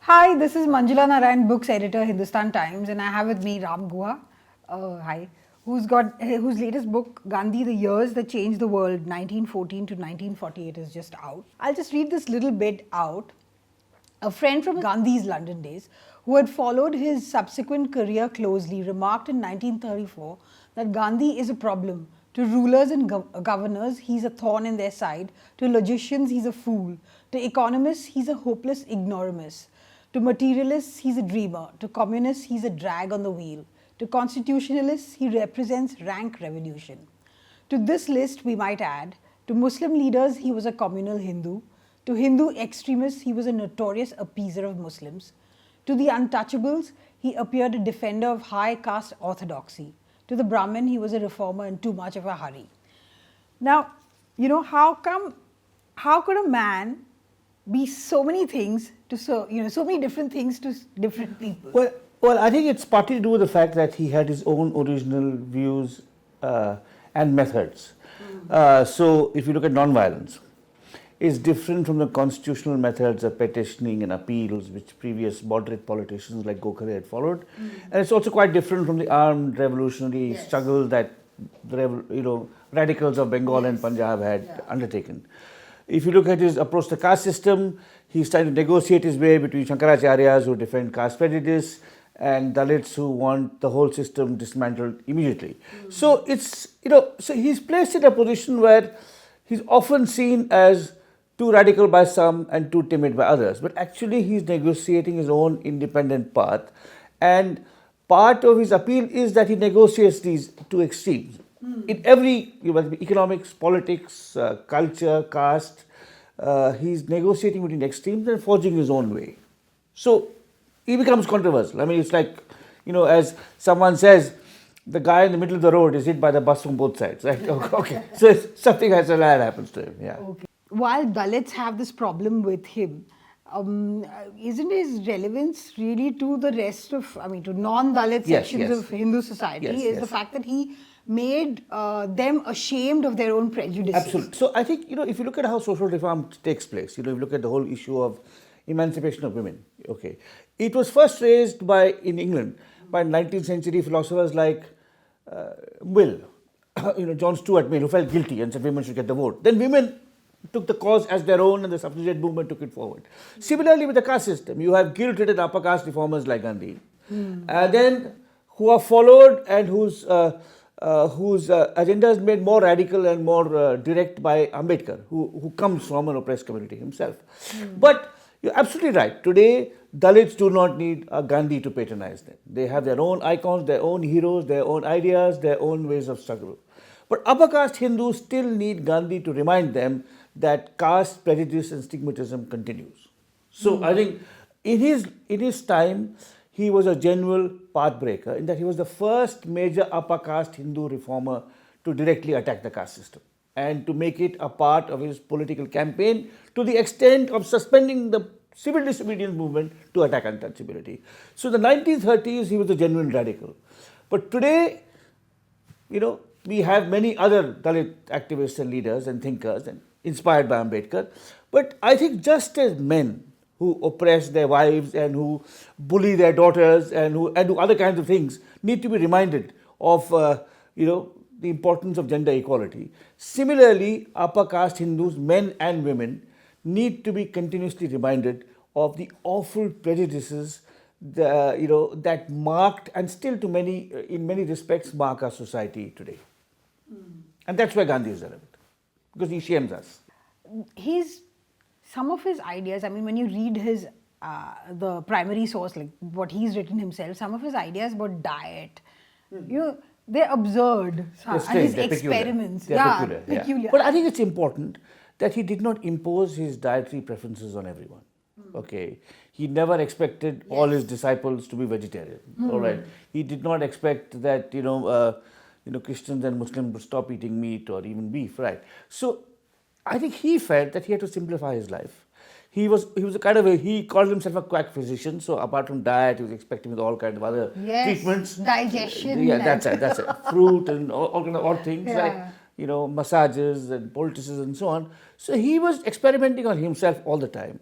Hi, this is Manjula Narayan, books editor, Hindustan Times, and I have with me Ram Guha, hi, whose latest book, Gandhi, The Years That Changed the World, 1914 to 1948, is just out. I'll just read this little bit out. A friend from Gandhi's London days, who had followed his subsequent career closely, remarked in 1934 that Gandhi is a problem. To rulers and governors, he's a thorn in their side. To logicians, he's a fool. To economists, he's a hopeless ignoramus. To materialists, he's a dreamer. To communists, he's a drag on the wheel. To constitutionalists, he represents rank revolution. To this list, we might add, to Muslim leaders, he was a communal Hindu. To Hindu extremists, he was a notorious appeaser of Muslims. To the untouchables, he appeared a defender of high caste orthodoxy. To the Brahmin, he was a reformer in too much of a hurry. Now, how could a man be so many things to so many different things to different people? Well, I think it's partly to do with the fact that he had his own original views and methods. So, if you look at non-violence, it's different from the constitutional methods of petitioning and appeals which previous moderate politicians like Gokhale had followed. And it's also quite different from the armed revolutionary struggle that the radicals of Bengal and Punjab had undertaken. If you look at his approach to the caste system, he's trying to negotiate his way between Shankaracharyas who defend caste prejudice and Dalits who want the whole system dismantled immediately. So it's so he's placed in a position where he's often seen as too radical by some and too timid by others. But actually he's negotiating his own independent path. And part of his appeal is that he negotiates these two extremes. In every, economics, politics, culture, caste, he's negotiating between extremes and forging his own way. So he becomes controversial. I mean, it's like, as someone says, the guy in the middle of the road is hit by the bus from both sides. Right? Okay. So something like that happens to him. Yeah. Okay. While Dalits have this problem with him, isn't his relevance really to the rest of, to non-Dalit sections of Hindu society, is the fact that he made them ashamed of their own prejudices? Absolutely. So I think, if you look at how social reform takes place, if you look at the whole issue of emancipation of women, okay, it was first raised in England by 19th century philosophers like Mill, John Stuart Mill, who felt guilty and said women should get the vote. Then women took the cause as their own and the suffragette movement took it forward. Similarly with the caste system, you have guilt-ridden upper caste reformers like Gandhi, then who are followed and whose agenda is made more radical and more direct by Ambedkar, who comes from an oppressed community himself. But you're absolutely right. Today, Dalits do not need a Gandhi to patronize them. They have their own icons, their own heroes, their own ideas, their own ways of struggle. But upper caste Hindus still need Gandhi to remind them that caste prejudice and stigmatism continues. So I think in his time, he was a genuine pathbreaker in that he was the first major upper caste Hindu reformer to directly attack the caste system and to make it a part of his political campaign to the extent of suspending the civil disobedience movement to attack untouchability. So in the 1930s, he was a genuine radical. But today, we have many other Dalit activists and leaders and thinkers and inspired by Ambedkar. But I think just as men who oppress their wives and who bully their daughters and do other kinds of things need to be reminded of the importance of gender equality. Similarly, upper caste Hindus, men and women, need to be continuously reminded of the awful prejudices that marked and still in many respects mark our society today. And that's why Gandhi is relevant, because he shames us. Some of his ideas, when you read his the primary source, like what he's written himself, some of his ideas about diet, they're absurd. They're and his they're experiments, peculiar. Peculiar. But I think it's important that he did not impose his dietary preferences on everyone. Okay, he never expected all his disciples to be vegetarian. All right, he did not expect that Christians and Muslims would stop eating meat or even beef. Right. So I think he felt that he had to simplify his life. He was he called himself a quack physician. So apart from diet, he was expecting with all kinds of other treatments. Digestion. Yeah, that's it. Fruit and all kinds of odd things like massages and poultices and so on. So he was experimenting on himself all the time.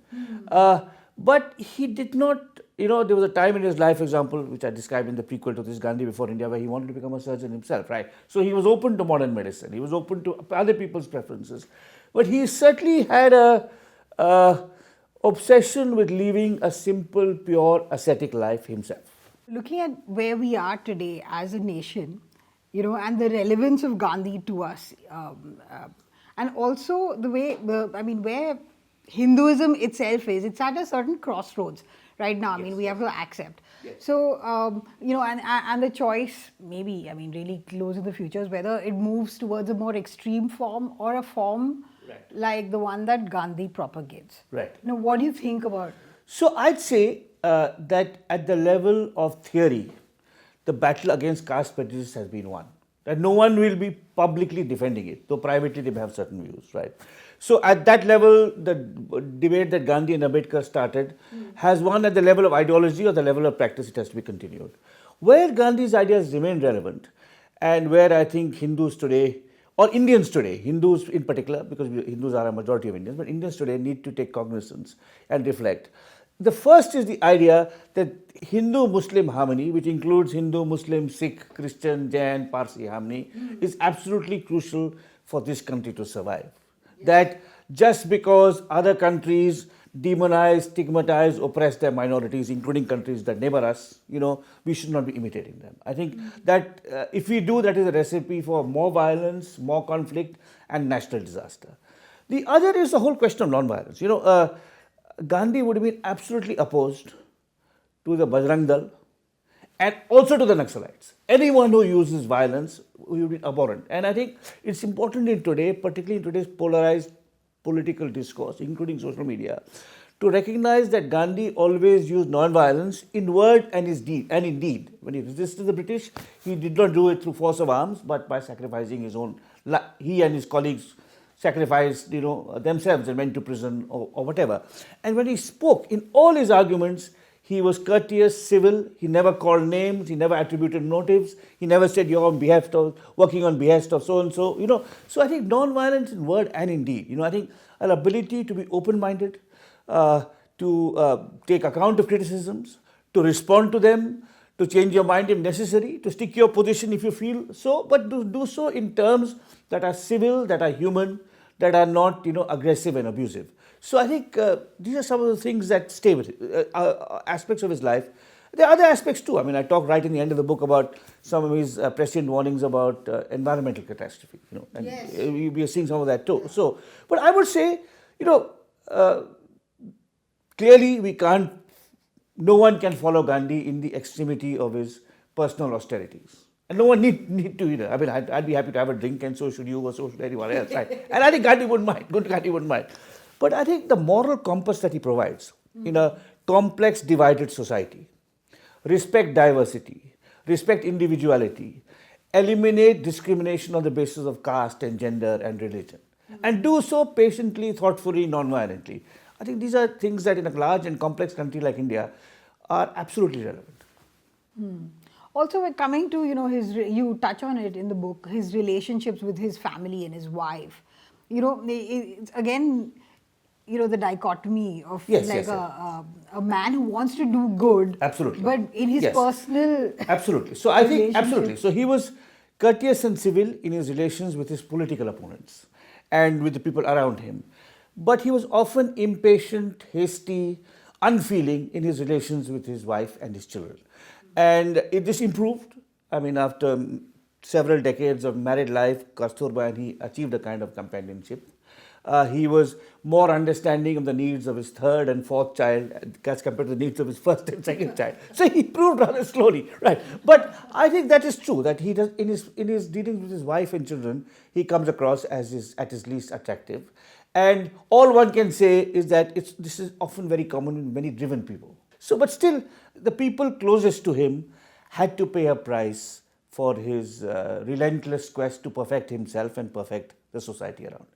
But he did not, there was a time in his life, for example, which I described in the prequel to this Gandhi Before India, where he wanted to become a surgeon himself, right? So he was open to modern medicine. He was open to other people's preferences. But he certainly had a obsession with living a simple, pure, ascetic life himself. Looking at where we are today as a nation, and the relevance of Gandhi to us, and also the way, where Hinduism itself is, it's at a certain crossroads right now. I mean, we have to accept. So, and the choice, maybe, really close in the future, is whether it moves towards a more extreme form or a form like the one that Gandhi propagates. Right. Now, what do you think about? So I'd say that at the level of theory, the battle against caste prejudice has been won. That no one will be publicly defending it, though privately they may have certain views, right? So at that level, the debate that Gandhi and Ambedkar started has won at the level of ideology or the level of practice. It has to be continued. Where Gandhi's ideas remain relevant, and where I think Hindus today, or Indians today, Hindus in particular, because Hindus are a majority of Indians, but Indians today need to take cognizance and reflect. The first is the idea that Hindu-Muslim harmony, which includes Hindu, Muslim, Sikh, Christian, Jain, Parsi harmony, is absolutely crucial for this country to survive. That just because other countries demonize, stigmatize, oppress their minorities, including countries that neighbor us, we should not be imitating them. I think that if we do, that is a recipe for more violence, more conflict, and national disaster. The other is the whole question of non-violence. Gandhi would have been absolutely opposed to the Bajrang Dal and also to the Naxalites. Anyone who uses violence would be abhorrent. And I think it's important in today, particularly in today's polarized political discourse, including social media, to recognize that Gandhi always used non-violence in word and in deed. When he resisted the British, he did not do it through force of arms, but by sacrificing his own life. He and his colleagues sacrificed, themselves and went to prison or whatever. And when he spoke, in all his arguments, he was courteous, civil. He never called names. He never attributed motives. He never said you're working on behest of so and so. So I think non-violence in word and in deed. I think an ability to be open-minded, to take account of criticisms, to respond to them, to change your mind if necessary, to stick your position if you feel so, but to do so in terms that are civil, that are human, that are not, aggressive and abusive. So I think these are some of the things that stay with aspects of his life. There are other aspects too. I mean, I talk right in the end of the book about some of his prescient warnings about environmental catastrophe. And we are seeing some of that too. So, but I would say, clearly no one can follow Gandhi in the extremity of his personal austerities. And no one need to either. I mean, I'd be happy to have a drink, and so should you, or so should anyone else, right? And I think Gandhi wouldn't mind. Good Gandhi wouldn't mind. But I think the moral compass that he provides in a complex, divided society, respect diversity, respect individuality, eliminate discrimination on the basis of caste and gender and religion, and do so patiently, thoughtfully, non-violently. I think these are things that in a large and complex country like India are absolutely relevant. Also, we're coming to, you touch on it in the book, his relationships with his family and his wife. It's again, the dichotomy of a man who wants to do good. Absolutely. But in his personal... Absolutely. So I think, absolutely. So he was courteous and civil in his relations with his political opponents and with the people around him. But he was often impatient, hasty, unfeeling in his relations with his wife and his children. And this improved. I mean, after several decades of married life, Kasturba and he achieved a kind of companionship. He was more understanding of the needs of his third and fourth child as compared to the needs of his first and second child. So he improved rather slowly, right? But I think that is true, that he does in his dealings with his wife and children, he comes across as at his least attractive. And all one can say is that this is often very common in many driven people. So, but still, the people closest to him had to pay a price for his relentless quest to perfect himself and perfect the society around.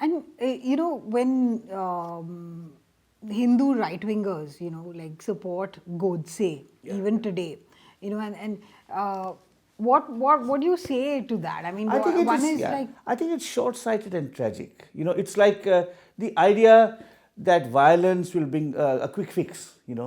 And, when Hindu right-wingers, support Godse, even today, what do you say to that? I mean, I think it's short-sighted and tragic. It's like the idea that violence will bring a quick fix, it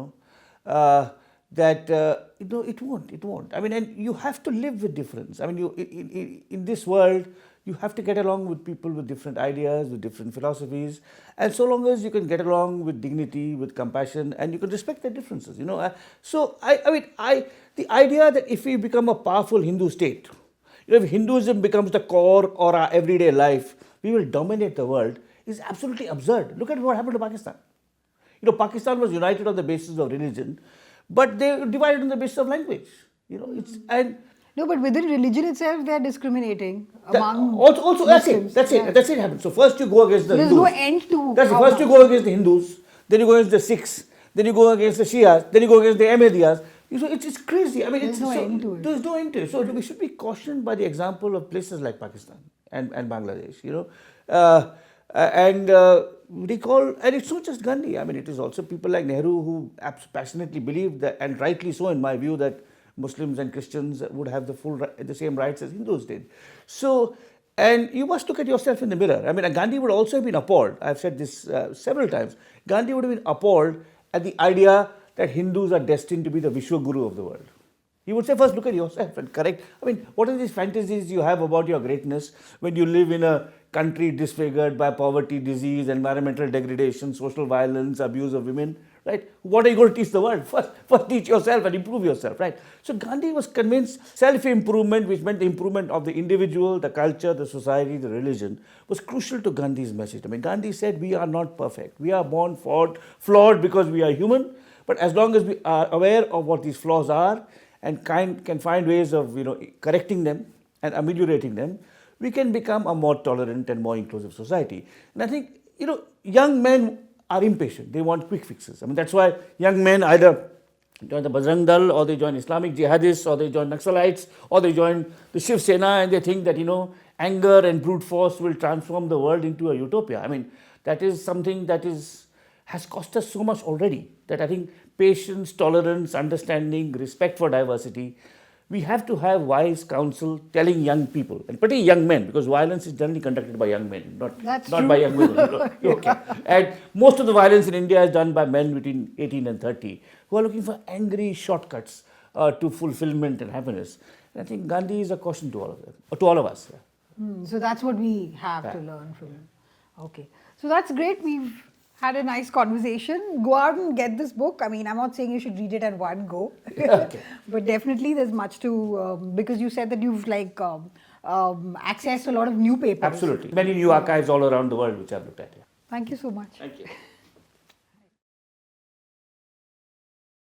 won't. I mean, and you have to live with difference. I mean, in this world, you have to get along with people with different ideas, with different philosophies, and so long as you can get along with dignity, with compassion, and you can respect their differerences, the idea that if we become a powerful Hindu state, if Hinduism becomes the core of our everyday life, we will dominate the world, is absolutely absurd. Look at what happened to Pakistan. Pakistan was united on the basis of religion, but they were divided on the basis of language. No, but within religion itself, they are discriminating among also Muslims. That's it happens. So first you go against the There's Hindus. no end to That's how first you much. go against the Hindus, then you go against the Sikhs, then you go against the Shias, then you go against the Ahmadiyas. It's crazy. I mean, There's no end to it. There's no end to it. So we should be cautioned by the example of places like Pakistan and Bangladesh. And it's not just Gandhi. I mean, it is also people like Nehru who passionately believed that, and rightly so, in my view, that Muslims and Christians would have the same rights as Hindus did. So, and you must look at yourself in the mirror. I mean, Gandhi would also have been appalled. I've said this several times. Gandhi would have been appalled at the idea that Hindus are destined to be the Vishwa Guru of the world. He would say, first look at yourself and correct. I mean, what are these fantasies you have about your greatness when you live in a country disfigured by poverty, disease, environmental degradation, social violence, abuse of women, right? What are you going to teach the world? First teach yourself and improve yourself, right? So Gandhi was convinced self-improvement, which meant the improvement of the individual, the culture, the society, the religion, was crucial to Gandhi's message. I mean, Gandhi said, we are not perfect. We are born flawed because we are human, but as long as we are aware of what these flaws are and can find ways of correcting them and ameliorating them, we can become a more tolerant and more inclusive society. And I think young men are impatient. They want quick fixes. I mean, that's why young men either join the Bajrang Dal, or they join Islamic jihadists, or they join Naxalites, or they join the Shiv Sena, and they think that anger and brute force will transform the world into a utopia. I mean, that is something that has cost us so much already, that I think patience, tolerance, understanding, respect for diversity, we have to have wise counsel telling young people, and particularly young men, because violence is generally conducted by young men, not by young women. Okay. And most of the violence in India is done by men between 18 and 30 who are looking for angry shortcuts to fulfillment and happiness. And I think Gandhi is a caution to all of them, or to all of us. Yeah. So that's what we have to learn from him. Okay. So that's great. We've had a nice conversation. Go out and get this book. I mean, I'm not saying you should read it at one go. Okay. But definitely there's much to, because you said that you've accessed a lot of new papers. Absolutely. Many new archives all around the world which I've looked at. Yeah. Thank you so much. Thank you.